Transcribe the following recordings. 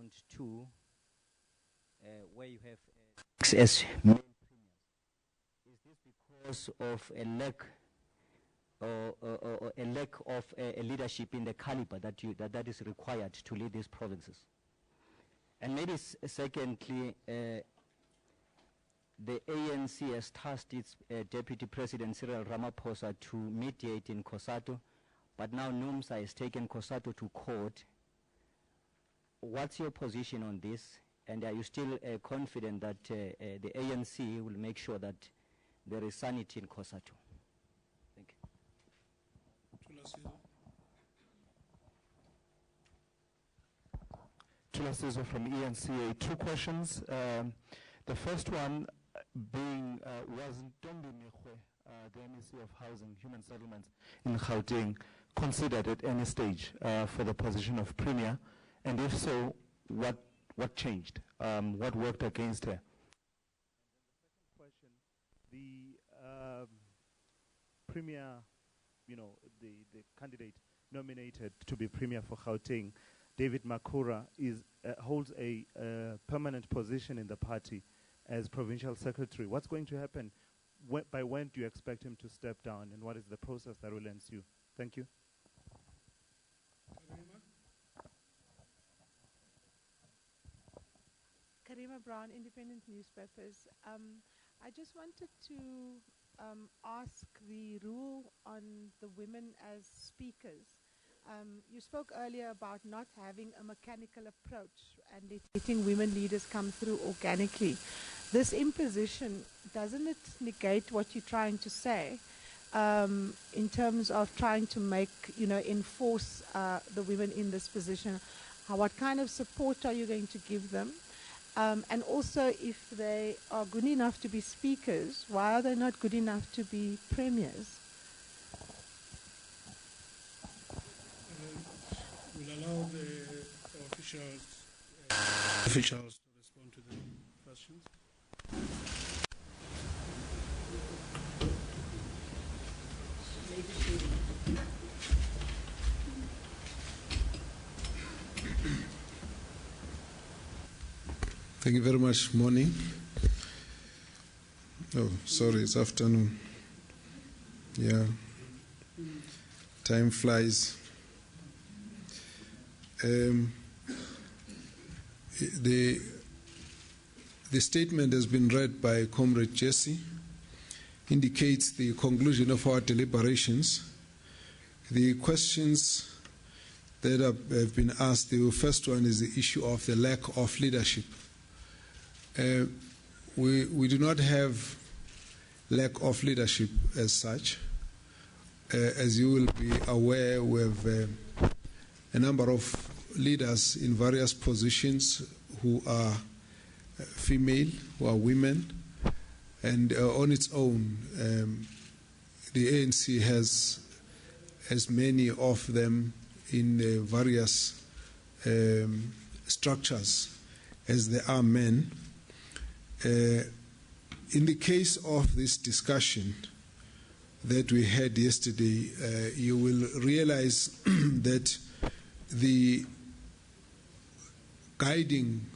round 2, where you have as male premiers. Is this because of a lack or a lack of a leadership in the caliber that is required to lead these provinces? And maybe secondly, the ANC has tasked its Deputy President Cyril Ramaphosa to mediate in COSATU, but now NUMSA has taken COSATU to court. What's your position on this? And are you still confident that the ANC will make sure that there is sanity in COSATU? Thank you. Tulasizo from ENCA. 2 questions. The first one being, was Ntombi Mekwe, the MEC of Housing, Human Settlements in Gauteng, considered at any stage for the position of Premier? And if so, what changed? What worked against her? And the second question, the Premier, the candidate nominated to be Premier for Gauteng, David Makura, holds a permanent position in the party as Provincial Secretary. What's going to happen? By when do you expect him to step down, and what is the process that will ensue? Thank you. Karima Brown, Independent Newspapers. I just wanted to ask the rule on the women as speakers. You spoke earlier about not having a mechanical approach and letting women leaders come through organically. This imposition, doesn't it negate what you're trying to say in terms of trying to enforce the women in this position? What kind of support are you going to give them? And also, if they are good enough to be speakers, why are they not good enough to be premiers? We'll allow the officials to respond to the questions. Thank you very much. Morning. Oh, sorry, it's afternoon. Yeah. Time flies. The statement has been read by Comrade Jesse, indicates the conclusion of our deliberations. The questions that have been asked, the first one is the issue of the lack of leadership. We do not have lack of leadership as such. As you will be aware, we have a number of leaders in various positions who are female, who are women, and on its own, the ANC has as many of them in various structures as there are men. In the case of this discussion that we had yesterday, you will realize that the guiding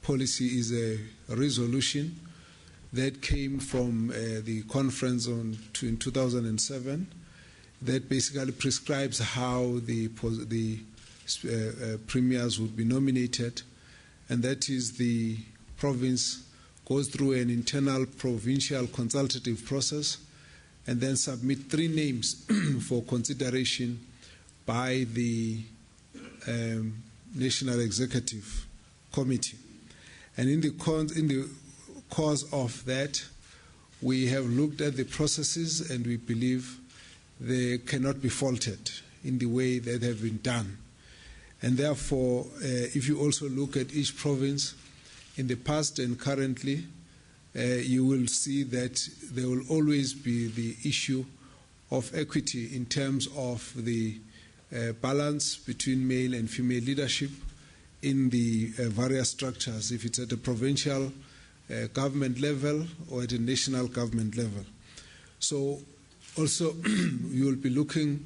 policy is a resolution that came from the conference in 2007 that basically prescribes how the premiers would be nominated, and that is the province goes through an internal provincial consultative process and then submit 3 names for consideration by the National Executive Committee. And in the course of that, we have looked at the processes and we believe they cannot be faulted in the way that have been done. And therefore, if you also look at each province, in the past and currently, you will see that there will always be the issue of equity in terms of the balance between male and female leadership in the various structures, if it's at a provincial government level or at a national government level. So also you will be looking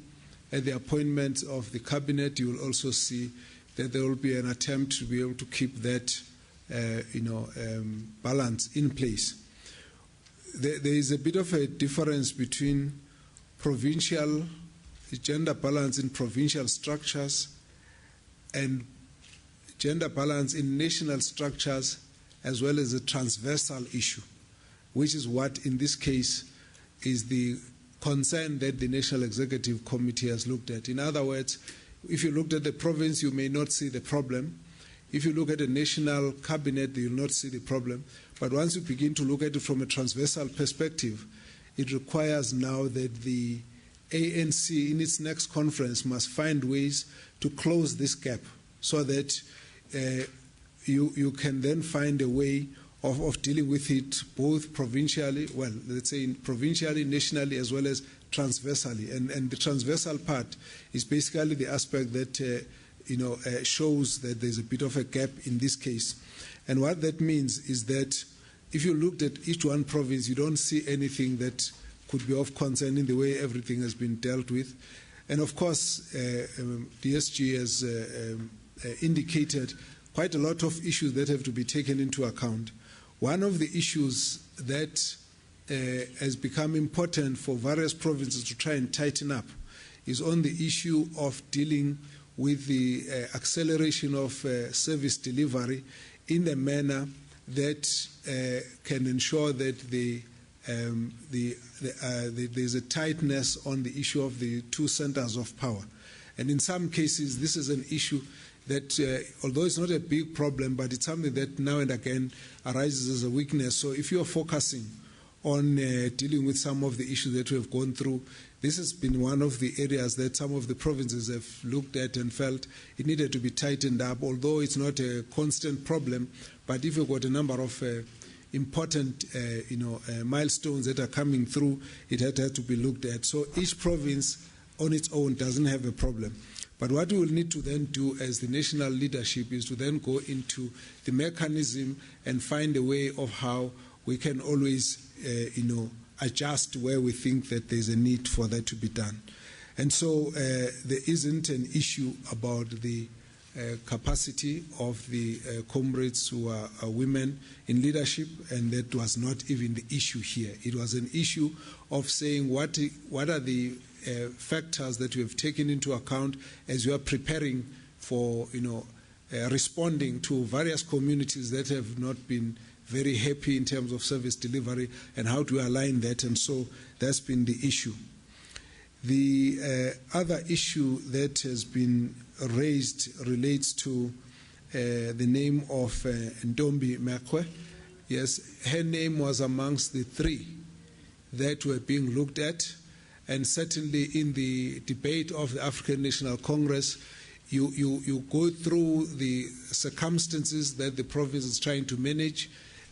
at the appointments of the cabinet. You will also see that there will be an attempt to be able to keep that balance in place. There is a bit of a difference between provincial gender balance in provincial structures and gender balance in national structures, as well as a transversal issue, which is what in this case is the concern that the National Executive Committee has looked at. In other words, if you looked at the province, you may not see the problem. If you look at the national cabinet, you will not see the problem. But once you begin to look at it from a transversal perspective, it requires now that the ANC in its next conference must find ways to close this gap so that you can then find a way of dealing with it both provincially, well, let's say provincially, nationally, as well as transversally. And the transversal part is basically the aspect that shows that there's a bit of a gap in this case. And what that means is that if you looked at each one province, you don't see anything that could be of concern in the way everything has been dealt with. And of course, DSG has indicated quite a lot of issues that have to be taken into account. One of the issues that has become important for various provinces to try and tighten up is on the issue of dealing with the acceleration of service delivery in a manner that can ensure that there's a tightness on the issue of the two centers of power. And in some cases, this is an issue that, although it's not a big problem, but it's something that now and again arises as a weakness. So if you're focusing on dealing with some of the issues that we have gone through, this has been one of the areas that some of the provinces have looked at and felt it needed to be tightened up, although it's not a constant problem. But if you've got a number of important milestones that are coming through, it had to be looked at. So each province on its own doesn't have a problem. But what we will need to then do as the national leadership is to then go into the mechanism and find a way of how we can always, adjust where we think that there's a need for that to be done. And so there isn't an issue about the capacity of the comrades who are women in leadership, and that was not even the issue here. It was an issue of saying what are the factors that we have taken into account as we are preparing for responding to various communities that have not been very happy in terms of service delivery, and how to align that. And so that's been the issue. The other issue that has been raised relates to the name of Ntombi Mekwe. Yes, her name was amongst the three that were being looked at, and certainly in the debate of the African National Congress, you go through the circumstances that the province is trying to manage,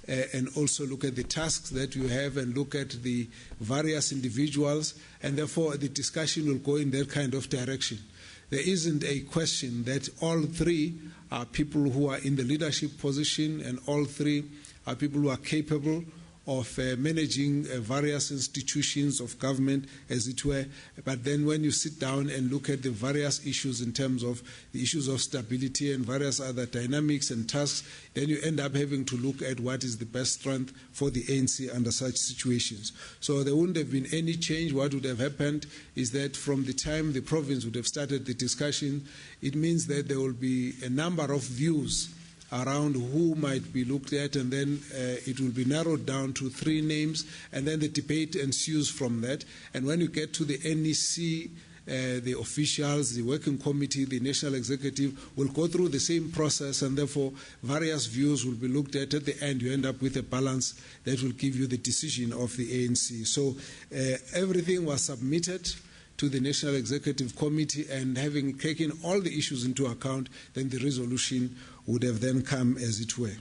and also look at the tasks that you have and look at the various individuals, and therefore the discussion will go in that kind of direction. There isn't a question that all three are people who are in the leadership position, and all three are people who are capable of managing various institutions of government, as it were. But then when you sit down and look at the various issues in terms of the issues of stability and various other dynamics and tasks, then you end up having to look at what is the best strength for the ANC under such situations. So there wouldn't have been any change. What would have happened is that from the time the province would have started the discussion, it means that there will be a number of views around who might be looked at, and then it will be narrowed down to three names, and then the debate ensues from that. And when you get to the NEC, the officials, the working committee, the national executive will go through the same process, and therefore various views will be looked at. At the end, you end up with a balance that will give you the decision of the ANC. So everything was submitted to the National Executive Committee, and having taken all the issues into account, then the resolution would have then come, as it were.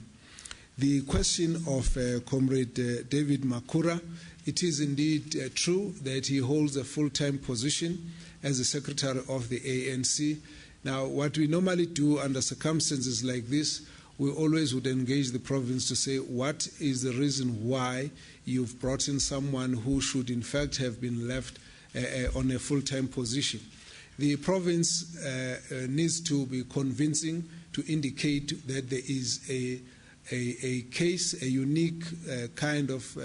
The question of Comrade David Makura, it is indeed true that he holds a full-time position as the Secretary of the ANC. Now, what we normally do under circumstances like this, we always would engage the province to say, what is the reason why you've brought in someone who should in fact have been left on a full-time position? The province needs to be convincing to indicate that there is a case, a unique kind of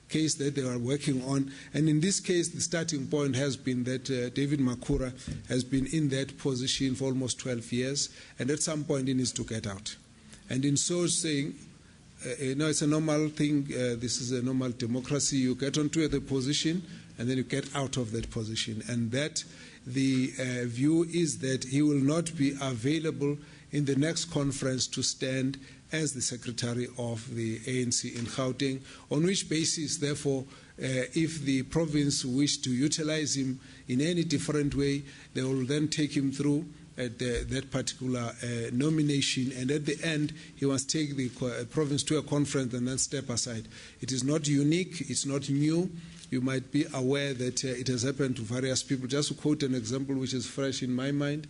case that they are working on. And in this case, the starting point has been that David Makura has been in that position for almost 12 years, and at some point he needs to get out. And in so saying, it's a normal thing. This is a normal democracy. You get onto the position, and then you get out of that position. And that the view is that he will not be available in the next conference to stand as the Secretary of the ANC in Gauteng, on which basis, therefore, if the province wish to utilize him in any different way, they will then take him through that particular nomination, and at the end, he must take the province to a conference and then step aside. It is not unique, it's not new. You might be aware that it has happened to various people. Just to quote an example which is fresh in my mind,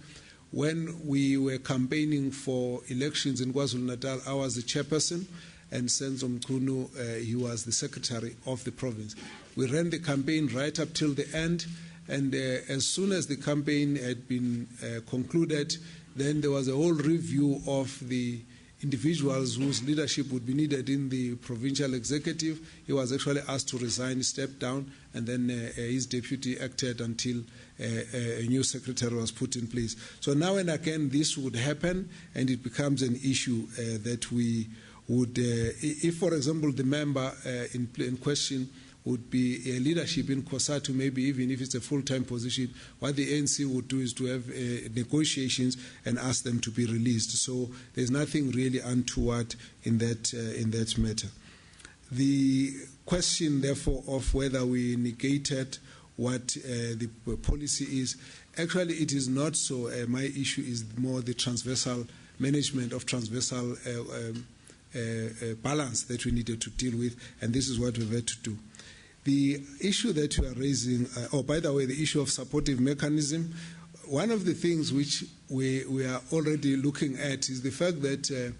when we were campaigning for elections in KwaZulu-Natal, I was the chairperson, and Senzo Mkhunu, he was the secretary of the province. We ran the campaign right up till the end, and as soon as the campaign had been concluded, then there was a whole review of the individuals whose leadership would be needed in the provincial executive. He was actually asked to resign, step down, and then his deputy acted until a new secretary was put in place. So now and again this would happen, and it becomes an issue that we would, if for example the member in question would be a leadership in COSATU, maybe even if it's a full-time position, what the ANC would do is to have negotiations and ask them to be released. So there's nothing really untoward in that matter. The question, therefore, of whether we negated what the policy is, actually it is not so. My issue is more the transversal management of transversal balance that we needed to deal with, and this is what we've had to do. The issue that you are raising, by the way, the issue of supportive mechanism, one of the things which we are already looking at is the fact that,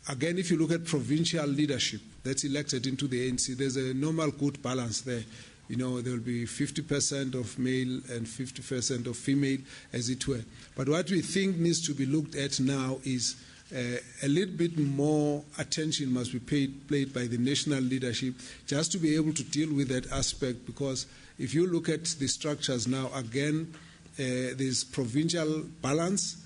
again, if you look at provincial leadership that's elected into the ANC, there's a normal good balance there. You know, there will be 50% of male and 50% of female, as it were. But what we think needs to be looked at now is a little bit more attention must be played by the national leadership just to be able to deal with that aspect, because if you look at the structures now, again, there's provincial balance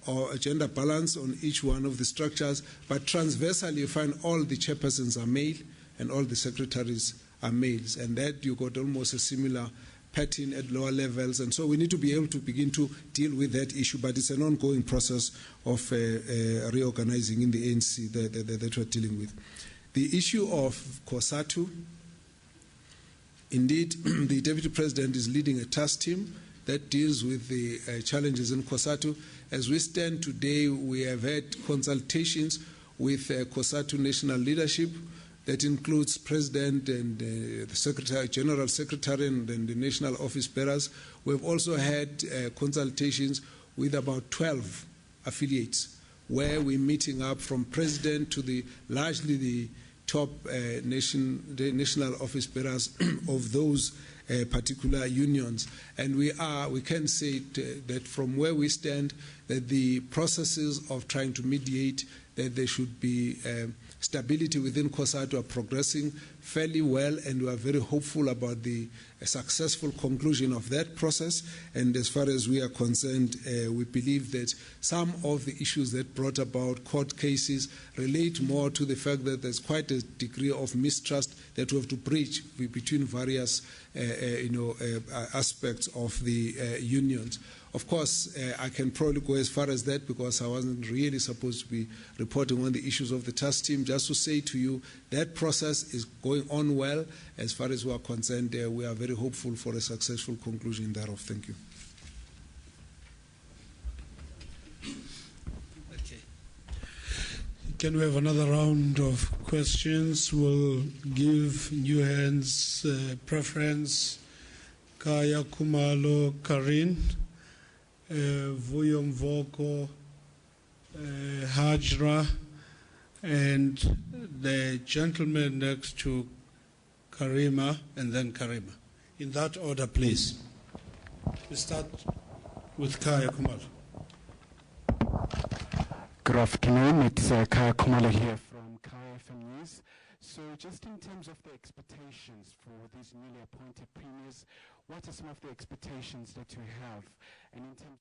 or a gender balance on each one of the structures, but transversally you find all the chairpersons are male and all the secretaries are males, and that you got almost a similar pattern at lower levels, and so we need to be able to begin to deal with that issue, but it's an ongoing process of reorganizing in the ANC that we're dealing with. The issue of COSATU, indeed, the Deputy President is leading a task team that deals with the challenges in COSATU. As we stand today, we have had consultations with COSATU national leadership. That includes President and the Secretary, General Secretary and the national office bearers. We've also had consultations with about 12 affiliates, where we're meeting up from President to largely the top national office bearers of those particular unions. And we can say that from where we stand, that the processes of trying to mediate, that there should be stability within COSATU are progressing fairly well, and we are very hopeful about the successful conclusion of that process. And as far as we are concerned, we believe that some of the issues that brought about court cases relate more to the fact that there's quite a degree of mistrust that we have to bridge between various aspects of the unions. Of course, I can probably go as far as that because I wasn't really supposed to be reporting on the issues of the task team. Just to say to you, that process is going on well. As far as we are concerned, we are very hopeful for a successful conclusion thereof. Thank you. Okay. Can we have another round of questions? We'll give new hands preference. Kaya Kumalo Karin. Vuyo Mvoko, Hajra, and the gentleman next to Karima, and then Karima. In that order, please. We start with Kaya Kumalo. Good afternoon, it's Kaya Kumalo here from Kaya FM News. So just in terms of the expectations for these newly appointed premiers, what are some of the expectations that you have? And in terms